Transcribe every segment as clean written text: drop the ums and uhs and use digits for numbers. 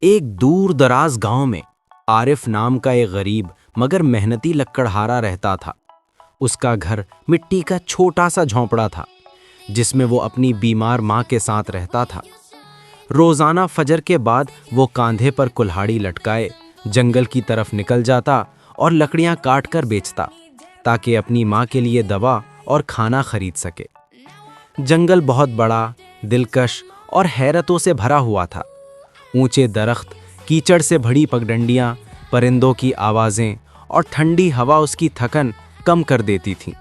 ایک دور دراز گاؤں میں عارف نام کا ایک غریب مگر محنتی لکڑہارا رہتا تھا۔ اس کا گھر مٹی کا چھوٹا سا جھونپڑا تھا جس میں وہ اپنی بیمار ماں کے ساتھ رہتا تھا۔ روزانہ فجر کے بعد وہ کاندھے پر کلہاڑی لٹکائے جنگل کی طرف نکل جاتا اور لکڑیاں کاٹ کر بیچتا تاکہ اپنی ماں کے لیے دوا اور کھانا خرید سکے۔ جنگل بہت بڑا، دلکش اور حیرتوں سے بھرا ہوا تھا۔ اونچے درخت، کیچڑ سے بھری پگڈنڈیاں، پرندوں کی آوازیں اور ٹھنڈی ہوا اس کی تھکن کم کر دیتی تھیں،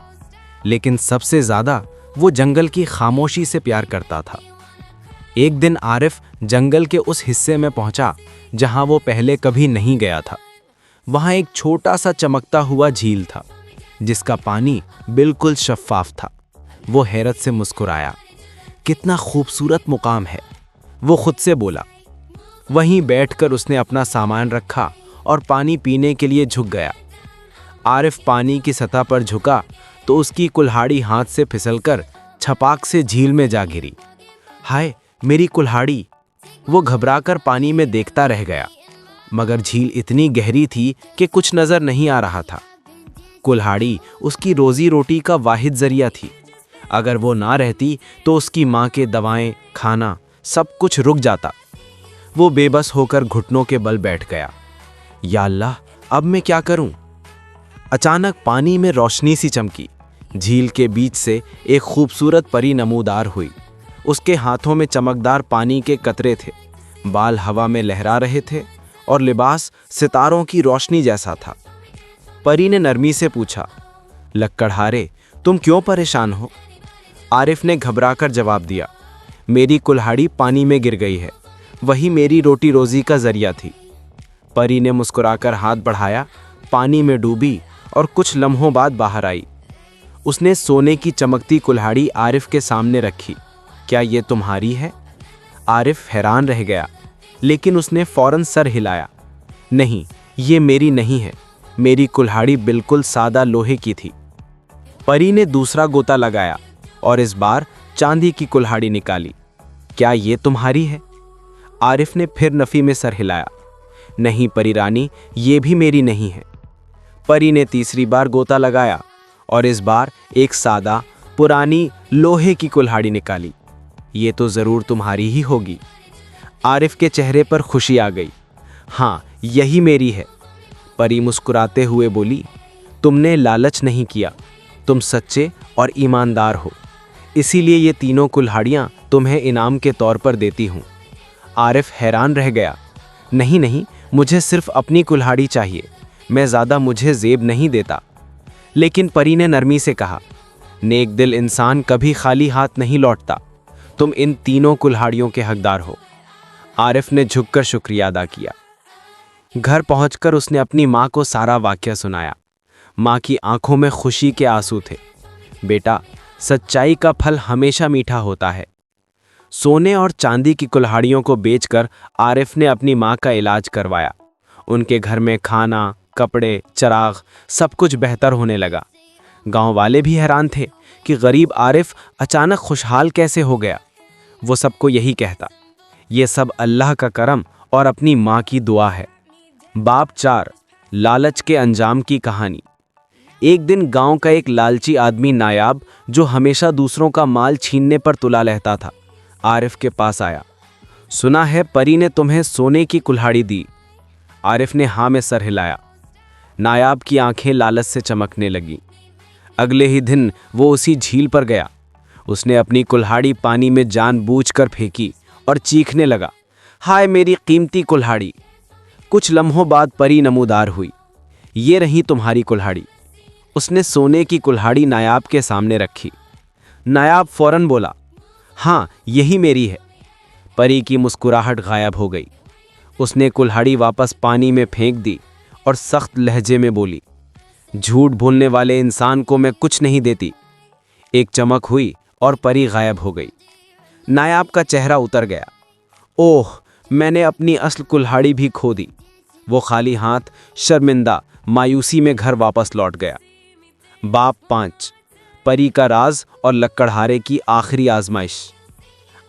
لیکن سب سے زیادہ وہ جنگل کی خاموشی سے پیار کرتا تھا۔ ایک دن عارف جنگل کے اس حصے میں پہنچا جہاں وہ پہلے کبھی نہیں گیا تھا۔ وہاں ایک چھوٹا سا چمکتا ہوا جھیل تھا جس کا پانی بالکل شفاف تھا۔ وہ حیرت سے مسکرایا۔ کتنا خوبصورت مقام ہے، وہ خود سے بولا۔ وہیں بیٹھ کر اس نے اپنا سامان رکھا اور پانی پینے کے لیے جھک گیا۔ عارف پانی کی سطح پر جھکا تو اس کی کلہاڑی ہاتھ سے پھسل کر چھپاک سے جھیل میں جا گری۔ ہائے میری کلہاڑی! وہ گھبرا کر پانی میں دیکھتا رہ گیا، مگر جھیل اتنی گہری تھی کہ کچھ نظر نہیں آ رہا تھا۔ کلہاڑی اس کی روزی روٹی کا واحد ذریعہ تھی۔ اگر وہ نہ رہتی تو اس کی ماں کے دوائیں، کھانا، سب کچھ رک جاتا۔ وہ بے بس ہو کر گھٹنوں کے بل بیٹھ گیا۔ یا اللہ، اب میں کیا کروں؟ اچانک پانی میں روشنی سی چمکی۔ جھیل کے بیچ سے ایک خوبصورت پری نمودار ہوئی۔ اس کے ہاتھوں میں چمکدار پانی کے قطرے تھے، بال ہوا میں لہرا رہے تھے اور لباس ستاروں کی روشنی جیسا تھا۔ پری نے نرمی سے پوچھا، لکڑہارے، تم کیوں پریشان ہو؟ عارف نے گھبرا کر جواب دیا، میری کلہاڑی پانی میں گر گئی ہے، وہی میری روٹی روزی کا ذریعہ تھی۔ پری نے مسکرا کر ہاتھ بڑھایا، پانی میں ڈوبی اور کچھ لمحوں بعد باہر آئی۔ اس نے سونے کی چمکتی کلہاڑی عارف کے سامنے رکھی۔ کیا یہ تمہاری ہے؟ عارف حیران رہ گیا، لیکن اس نے فوراً سر ہلایا۔ نہیں، یہ میری نہیں ہے، میری کلہاڑی بالکل سادہ لوہے کی تھی۔ پری نے دوسرا گوتا لگایا اور اس بار چاندی کی کلہاڑی نکالی۔ کیا یہ تمہاری ہے؟ عارف نے پھر نفی میں سر ہلایا۔ نہیں پری رانی، یہ بھی میری نہیں ہے۔ پری نے تیسری بار گوتا لگایا اور اس بار ایک سادہ، پرانی لوہے کی کلہاڑی نکالی۔ یہ تو ضرور تمہاری ہی ہوگی۔ عارف کے چہرے پر خوشی آ گئی۔ ہاں، یہی میری ہے۔ پری مسکراتے ہوئے بولی، تم نے لالچ نہیں کیا، تم سچے اور ایماندار ہو، اسی لیے یہ تینوں کلہاڑیاں تمہیں انعام کے طور پر دیتی ہوں۔ عارف حیران رہ گیا۔ نہیں، مجھے صرف اپنی کلہاڑی چاہیے، میں زیادہ مجھے زیب نہیں دیتا۔ لیکن پری نے نرمی سے کہا، نیک دل انسان کبھی خالی ہاتھ نہیں لوٹتا، تم ان تینوں کلہاڑیوں کے حقدار ہو۔ عارف نے جھک کر شکریہ ادا کیا۔ گھر پہنچ کر اس نے اپنی ماں کو سارا واقعہ سنایا۔ ماں کی آنکھوں میں خوشی کے آنسو تھے۔ بیٹا، سچائی کا پھل ہمیشہ میٹھا ہوتا ہے۔ سونے اور چاندی کی کلہاڑیوں کو بیچ کر عارف نے اپنی ماں کا علاج کروایا۔ ان کے گھر میں کھانا، کپڑے، چراغ، سب کچھ بہتر ہونے لگا۔ گاؤں والے بھی حیران تھے کہ غریب عارف اچانک خوشحال کیسے ہو گیا۔ وہ سب کو یہی کہتا، یہ سب اللہ کا کرم اور اپنی ماں کی دعا ہے۔ باب 4، لالچ کے انجام کی کہانی۔ ایک دن گاؤں کا ایک لالچی آدمی نایاب، جو ہمیشہ دوسروں کا مال چھیننے پر تلا رہتا تھا، عارف کے پاس آیا۔ سنا ہے پری نے تمہیں سونے کی کلہاڑی دی۔ عارف نے ہاں میں سر ہلایا۔ نایاب کی آنکھیں لالچ سے چمکنے لگیں۔ اگلے ہی دن وہ اسی جھیل پر گیا۔ اس نے اپنی کلہاڑی پانی میں جان بوجھ کر پھینکی اور چیخنے لگا، ہائے میری قیمتی کلہاڑی! کچھ لمحوں بعد پری نمودار ہوئی۔ یہ رہی تمہاری کلہاڑی۔ اس نے سونے کی کلہاڑی نایاب کے سامنے رکھی۔ نایاب فوراً بولا، ہاں یہی میری ہے۔ پری کی مسکراہٹ غائب ہو گئی۔ اس نے کلہاڑی واپس پانی میں پھینک دی اور سخت لہجے میں بولی، جھوٹ بولنے والے انسان کو میں کچھ نہیں دیتی۔ ایک چمک ہوئی اور پری غائب ہو گئی۔ نایاب کا چہرہ اتر گیا۔ اوہ، میں نے اپنی اصل کلہاڑی بھی کھو دی۔ وہ خالی ہاتھ، شرمندہ، مایوسی میں گھر واپس لوٹ گیا۔ باب 5، پری کا راز اور لکڑہارے کی آخری آزمائش۔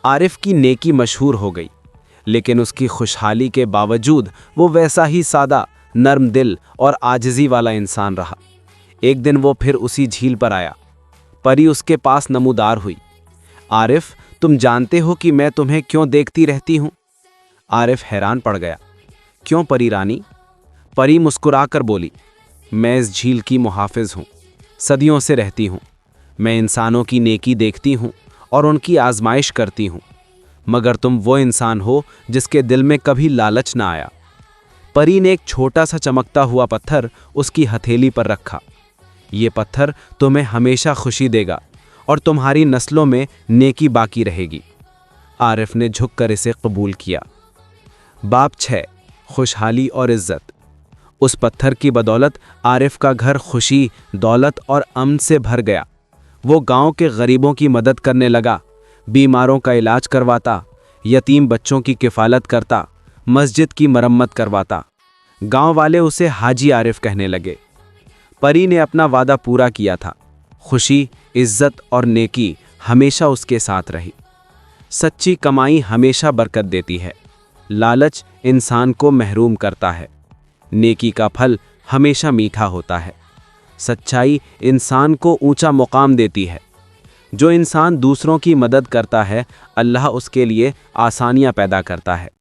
عارف کی نیکی مشہور ہو گئی، لیکن اس کی خوشحالی کے باوجود وہ ویسا ہی سادہ، نرم دل اور عاجزی والا انسان رہا۔ ایک دن وہ پھر اسی جھیل پر آیا۔ پری اس کے پاس نمودار ہوئی۔ عارف، تم جانتے ہو کہ میں تمہیں کیوں دیکھتی رہتی ہوں؟ عارف حیران پڑ گیا۔ کیوں پری رانی؟ پری مسکرا کر بولی، میں اس جھیل کی محافظ ہوں، صدیوں سے رہتی ہوں۔ میں انسانوں کی نیکی دیکھتی ہوں اور ان کی آزمائش کرتی ہوں، مگر تم وہ انسان ہو جس کے دل میں کبھی لالچ نہ آیا۔ پری نے ایک چھوٹا سا چمکتا ہوا پتھر اس کی ہتھیلی پر رکھا۔ یہ پتھر تمہیں ہمیشہ خوشی دے گا اور تمہاری نسلوں میں نیکی باقی رہے گی۔ عارف نے جھک کر اسے قبول کیا۔ باب 6، خوشحالی اور عزت۔ اس پتھر کی بدولت عارف کا گھر خوشی، دولت اور امن سے بھر گیا۔ وہ گاؤں کے غریبوں کی مدد کرنے لگا، بیماروں کا علاج کرواتا، یتیم بچوں کی کفالت کرتا، مسجد کی مرمت کرواتا۔ گاؤں والے اسے حاجی عارف کہنے لگے۔ پری نے اپنا وعدہ پورا کیا تھا۔ خوشی، عزت اور نیکی ہمیشہ اس کے ساتھ رہی۔ سچی کمائی ہمیشہ برکت دیتی ہے، لالچ انسان کو محروم کرتا ہے۔ نیکی کا پھل ہمیشہ میٹھا ہوتا ہے۔ سچائی انسان کو اونچا مقام دیتی ہے۔ جو انسان دوسروں کی مدد کرتا ہے، اللہ اس کے لیے آسانیاں پیدا کرتا ہے۔